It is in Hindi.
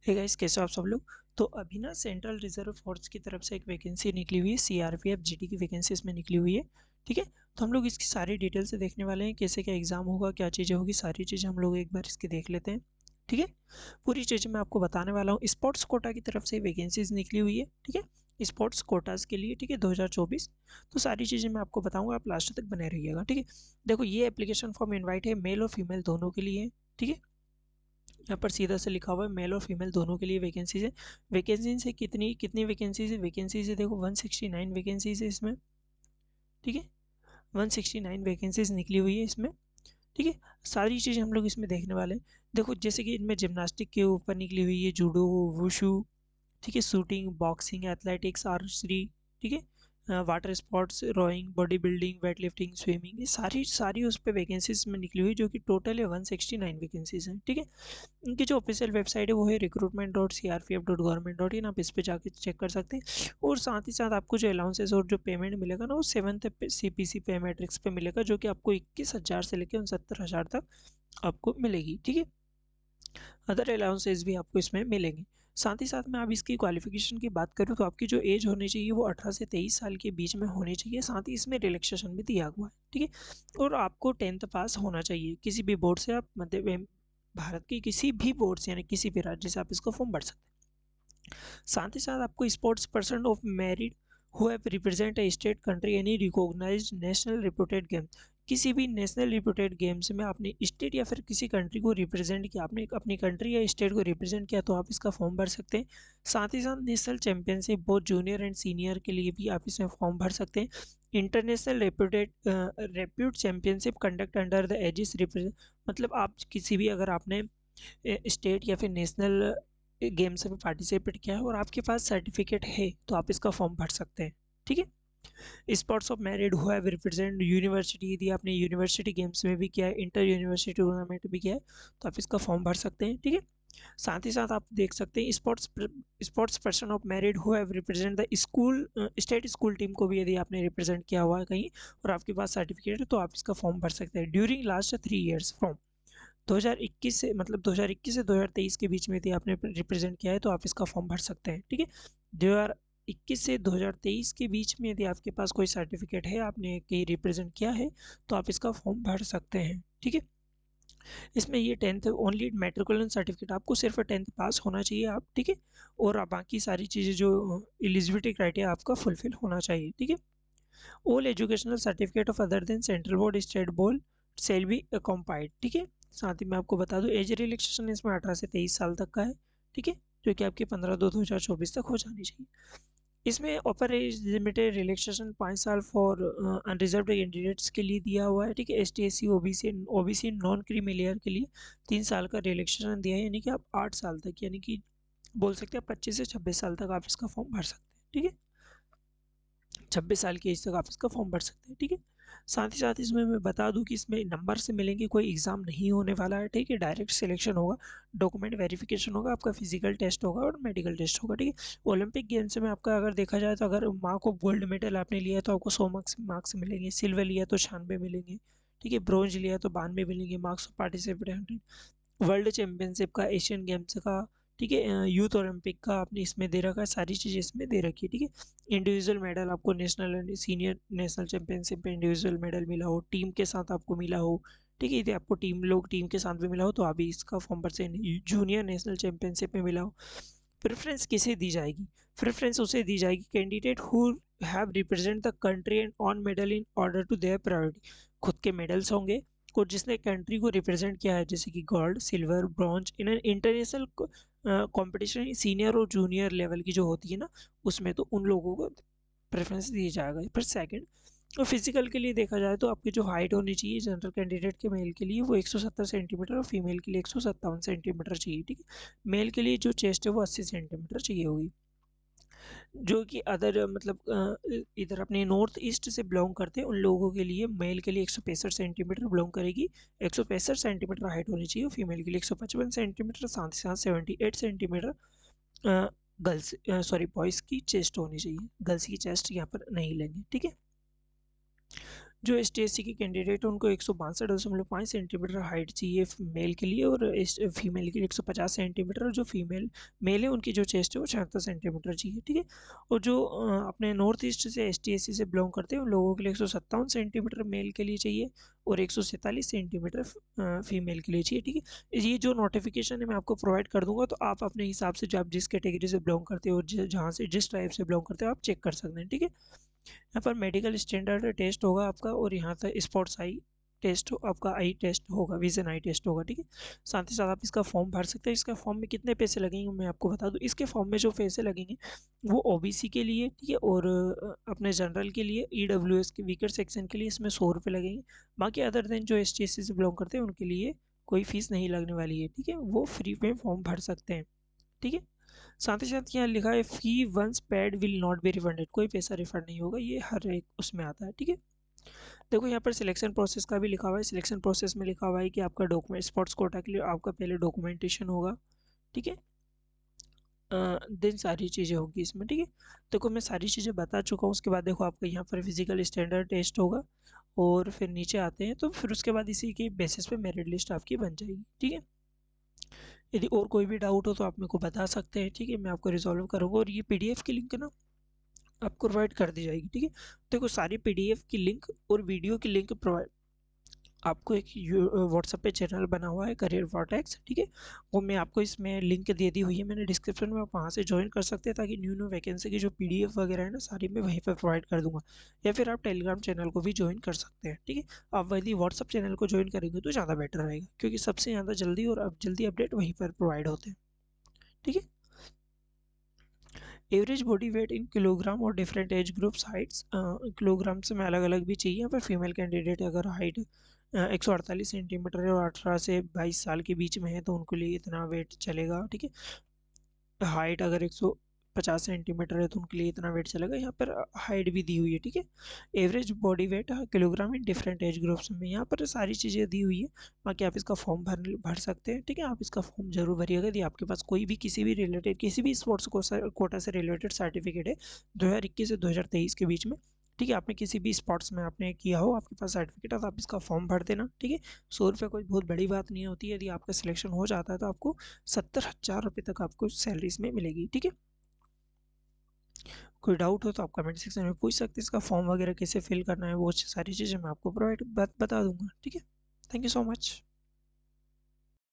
हे गाइस, कैसे हो आप सब लोग। तो अभी ना सेंट्रल रिजर्व फोर्स की तरफ से एक वैकेंसी निकली हुई है, सीआरपीएफ जीडी की वैकेंसी इसमें निकली हुई है। ठीक है, तो हम लोग इसकी सारी डिटेल से देखने वाले हैं, कैसे क्या एग्जाम होगा, क्या चीज़ें होगी, सारी चीज़ें हम लोग एक बार इसकी देख लेते हैं। ठीक है, पूरी चीज़ें मैं आपको बताने वाला हूँ। स्पोर्ट्स कोटा की तरफ से वैकेंसीज निकली हुई है। ठीक है, स्पोर्ट्स कोटास के लिए। ठीक है, 2024। तो सारी चीज़ें मैं आपको बताऊंगा, आप लास्ट तक बने रहिएगा। ठीक है, देखो ये एप्लीकेशन फॉर्म इनवाइट है, मेल और फीमेल दोनों के लिए। ठीक है, यहाँ पर सीधा से लिखा हुआ है मेल और फीमेल दोनों के लिए वैकेंसीज है। वैकेंसीज है कितनी कितनी वैकेंसीज है, वैकेंसीज है देखो 169 वैकेंसीज है इसमें। ठीक है, 169 वैकेंसीज निकली हुई है इसमें। ठीक है, सारी चीज़ें हम लोग इसमें देखने वाले हैं। देखो जैसे कि इनमें जिम्नास्टिक के ऊपर निकली हुई है, जूडो, वुशु, ठीक है, शूटिंग, बॉक्सिंग, एथलेटिक्स, आर्चरी। ठीक है, water sports, rowing, body building, weight lifting, swimming, ये सारी सारी उस पर वैकेंसीज में निकली हुई, जो कि टोटल है 169 वैकेंसीज हैं। ठीक है, इनकी जो ऑफिशियल वेबसाइट है वो है recruitment.crpf.government.in, आप इस पे जाके चेक कर सकते हैं। और साथ ही साथ आपको जो अलाउंसेस और जो पेमेंट मिलेगा ना, वो 7th CPC पे मैट्रिक्स पे मिलेगा, जो कि आपको 21,000 से लेकर 69,000 तक आपको मिलेगी। ठीक है, अदर अलाउंसेस भी आपको इसमें मिलेंगे। साथ ही साथ मैं अब इसकी क्वालिफिकेशन की बात करूँ तो आपकी जो एज होनी चाहिए वो 18 से 23 साल के बीच में होनी चाहिए। साथ ही इसमें रिलैक्सेशन भी दिया हुआ है। ठीक है, और आपको 10th पास होना चाहिए किसी भी बोर्ड से। आप मध्य भारत की किसी भी बोर्ड से, यानी किसी भी राज्य से आप इसको फॉर्म भर सकते हैं। साथ ही साथ आपको sports person of merit who have represent a state country any recognised national reputed game, किसी भी नेशनल रिप्यूटेड गेम्स में आपने स्टेट या फिर किसी कंट्री को रिप्रेजेंट किया, आपने अपनी कंट्री या स्टेट को रिप्रेजेंट किया, तो आप इसका फॉर्म भर सकते हैं। साथ ही साथ national championship both junior and senior के लिए भी आप इसमें फॉर्म भर सकते हैं। International repute championship conduct under the aegis represent, मतलब आप किसी भी, अगर आपने स्टेट या फिर नेशनल गेम्स में पार्टिसिपेट किया है और आपके पास सर्टिफिकेट है, तो आप इसका फॉर्म भर सकते हैं। ठीक है, sports of merit who have represent university, यदि आपने यूनिवर्सिटी गेम्स में भी किया है, इंटर यूनिवर्सिटी टूर्नामेंट भी किया है, तो आप इसका फॉर्म भर सकते हैं। ठीक है, साथ ही साथ आप देख सकते हैं sports person of merit who have represent the school state school team को भी, यदि आपने रिप्रेजेंट किया हुआ है कहीं और आपके पास सर्टिफिकेट है, तो आप इसका फॉर्म भर सकते हैं। ड्यूरिंग लास्ट 3 ईयर्स फ्रॉम 2021 से, मतलब 2021 से 2023 के बीच में यदि आपने रिप्रेजेंट किया है, तो आप इसका फॉर्म भर सकते हैं। ठीक है, 2021 से 2023 के बीच में यदि आपके पास कोई सर्टिफिकेट है, आपने कहीं रिप्रेजेंट किया है, तो आप इसका फॉर्म भर सकते हैं। ठीक है, इसमें ये 10th ओनली मेट्रिकुलेशन सर्टिफिकेट, आपको सिर्फ 10th पास होना चाहिए आप। ठीक है, और आप बाकी सारी चीज़ें जो एलिजिबिलिटी क्राइटेरिया आपका फुलफिल होना चाहिए। ठीक है, all educational certificate of other than central board, state board shall be compiled. ठीक है, साथ ही मैं आपको बता दूं एज रिलैक्सेशन इसमें 18 से 23 साल तक का है। ठीक है, जो कि आपकी 15/2/2024 तक हो जानी चाहिए। इसमें अपर एज लिमिटेड रिलैक्सेशन 5 साल फॉर अनरिजर्व्ड कैंडिडेट्स के लिए दिया हुआ है। ठीक है, ST SC OBC non creamy layer के लिए 3 साल का रिलैक्सेशन दिया है, यानी कि आप 8 साल तक, यानी कि बोल सकते हैं 25 से 26 साल तक आप इसका फॉर्म भर सकते हैं। ठीक है, 26 साल की एज तक आप इसका फॉर्म भर सकते हैं। ठीक है, साथ ही साथ इसमें मैं बता दूं कि इसमें नंबर से मिलेंगे, कोई एग्ज़ाम नहीं होने वाला है। ठीक है, डायरेक्ट सिलेक्शन होगा, डॉक्यूमेंट वेरिफिकेशन होगा, आपका फिजिकल टेस्ट होगा और मेडिकल टेस्ट होगा। ठीक है, ओलंपिक गेम्स में आपका अगर देखा जाए तो अगर मार्क ऑफ गोल्ड मेडल आपने लिया है तो आपको 100 मार्क्स मिलेंगे, सिल्वर लिया तो 96 मिलेंगे। ठीक है, ब्रॉन्ज लिया तो 92 मिलेंगे marks of participate 100। World championship का, एशियन गेम्स का, ठीक है, यूथ ओलंपिक का आपने इसमें दे रखा है, सारी चीज़ें इसमें दे रखी है। ठीक है, इंडिविजुअल मेडल आपको national and senior national championship में इंडिविजुअल मेडल मिला हो, टीम के साथ आपको मिला हो। ठीक है, यदि आपको टीम के साथ भी मिला हो तो आप भी इसका फॉर्म भर सकते हैं। जूनियर नेशनल चैंपियनशिप में मिला हो। प्रेफरेंस किसे दी जाएगी, प्रेफरेंस उसे दी जाएगी candidate who have represent the country and on medal in order to their priority, खुद के मेडल्स होंगे और जिसने कंट्री को रिप्रेजेंट किया है, जैसे कि gold, silver, bronze in international competition, senior और जूनियर लेवल की जो होती है ना, उसमें तो उन लोगों को प्रेफरेंस दिया जाएगा। फिर सेकंड, और फिजिकल के लिए देखा जाए तो आपकी जो हाइट होनी चाहिए जनरल कैंडिडेट के मेल के लिए वो 170 सेंटीमीटर और फीमेल के लिए 157 सेंटीमीटर चाहिए। ठीक है, मेल के लिए जो चेस्ट है वो 80 सेंटीमीटर चाहिए होगी। जो कि अदर मतलब इधर अपने नॉर्थ ईस्ट से बिलोंग करते हैं उन लोगों के लिए मेल के लिए 165 सेंटीमीटर बिलोंग करेगी, 165 सेंटीमीटर हाइट होनी चाहिए। फीमेल के लिए 155 सेंटीमीटर, साथ ही साथ 78 सेंटीमीटर गर्ल्स सॉरी बॉयज़ की चेस्ट होनी चाहिए। गर्ल्स की चेस्ट यहाँ पर नहीं लेंगे। ठीक है, जो एसटीएससी के कैंडिडेट हैं उनको 162.5 सेंटीमीटर हाइट चाहिए मेल के लिए, और फीमेल के लिए 150 सेंटीमीटर, और जो फीमेल मेल है उनकी जो चेस्ट है वो 76 सेंटीमीटर चाहिए, ठीक है। और जो अपने नॉर्थ ईस्ट से एसटीएससी से बिलोंग करते हैं उन लोगों के लिए 157 सेंटीमीटर मेल के लिए चाहिए, और 147 सेंटीमीटर फीमेल के लिए चाहिए, ठीक है। ये जो नोटिफिकेशन है मैं आपको प्रोवाइड कर दूंगा, तो आप अपने हिसाब से जो आप जिस कैटेगरी से बिलोंग करते हो और जहाँ से जिस टाइप से बिलोंग करते हो आप चेक कर सकते हैं, ठीक है। यहाँ पर मेडिकल स्टैंडर्ड टेस्ट होगा आपका, और यहाँ तक स्पोर्ट्स आई टेस्ट आपका आई टेस्ट होगा, विजन आई टेस्ट होगा, ठीक है। साथ ही साथ आप इसका फॉर्म भर सकते हैं। इसका फॉर्म में कितने पैसे लगेंगे मैं आपको बता दूं। इसके फॉर्म में जो पैसे लगेंगे वो ओबीसी के लिए, ठीक है, और अपने जनरल के लिए, ईडब्ल्यूएस के वीकर सेक्शन के लिए इसमें 100 रुपये लगेंगे। बाकी अदर देन जो एस टी से बिलोंग करते हैं उनके लिए कोई फीस नहीं लगने वाली है, ठीक है, वो फ्री में फॉर्म भर सकते हैं, ठीक है। साथ ही साथ यहाँ लिखा है fee once paid will not be refunded, कोई पैसा रिफंड नहीं होगा, ये हर एक उसमें आता है, ठीक है। देखो यहाँ पर सिलेक्शन प्रोसेस का भी लिखा हुआ है। सिलेक्शन प्रोसेस में लिखा हुआ है कि आपका डॉक्यूमेंट स्पोर्ट्स कोटा के लिए आपका पहले डॉक्यूमेंटेशन होगा, ठीक है, देन सारी चीज़ें होगी इसमें, ठीक है। देखो मैं सारी चीज़ें बता चुका हूँ। उसके बाद देखो आपका यहाँ पर फिजिकल स्टैंडर्ड टेस्ट होगा, और फिर नीचे आते हैं तो फिर उसके बाद इसी के बेसिस पे मेरिट लिस्ट आपकी बन जाएगी, ठीक है। यदि और कोई भी डाउट हो तो आप मेरे को बता सकते हैं, ठीक है, मैं आपको रिजॉल्व करूँगा। और ये पीडीएफ की लिंक ना आपको प्रोवाइड कर दी जाएगी, ठीक है। देखो सारी पीडीएफ की लिंक और वीडियो की लिंक प्रोवाइड आपको एक व्हाट्सएप पे चैनल बना हुआ है करियर वर्टेक्स, ठीक है, वो मैं आपको इसमें लिंक दे दी हुई है मैंने डिस्क्रिप्शन में, आप वहाँ से ज्वाइन कर सकते हैं, ताकि न्यू न्यू वैकेंसी की जो पीडीएफ वगैरह है ना सारी मैं वहीं पर प्रोवाइड कर दूंगा। या फिर आप टेलीग्राम चैनल को भी ज्वाइन कर सकते हैं, ठीक है। आप यदि व्हाट्सअप चैनल को ज्वाइन करेंगे तो ज़्यादा बेटर रहेगा, क्योंकि सबसे ज़्यादा जल्दी और अब जल्दी अपडेट वहीं पर प्रोवाइड होते हैं, ठीक है। Average body weight in kilogram और different age groups heights, kilograms में अलग अलग भी चाहिए, पर फीमेल कैंडिडेट अगर हाइट 148 सेंटीमीटर है और 18 से 22 साल के बीच में है तो उनके लिए इतना वेट चलेगा, ठीक है। हाइट अगर 150 सेंटीमीटर है तो उनके लिए इतना वेट चलेगा। यहाँ पर हाइट भी दी हुई है, ठीक है। Average body wait kilogram in different age groups में, यहाँ पर सारी चीज़ें दी हुई है। बाकी आप इसका फॉर्म भर भर सकते हैं, ठीक है। आप इसका फॉर्म जरूर भरिएगा यदि आपके पास कोई भी किसी भी रिलेटेड किसी भी स्पोर्ट्स कोटा से रिलेटेड सर्टिफिकेट है 2021 से 2023 के बीच में, ठीक है। आपने किसी भी स्पोर्ट्स में आपने किया हो, आपके पास सर्टिफिकेट है तो आप इसका फॉर्म भर देना, ठीक है। 100 रुपये कोई बहुत बड़ी बात नहीं होती है। यदि आपका सिलेक्शन हो जाता है तो आपको 70,000 रुपये तक आपको सैलरी इसमें मिलेगी, ठीक है। कोई डाउट हो तो आप कमेंट सेक्शन में पूछ सकते हैं। इसका फॉर्म वगैरह कैसे फिल करना है वो सारी चीज़ें मैं आपको प्रोवाइड बता दूंगा, ठीक है। Thank you so much.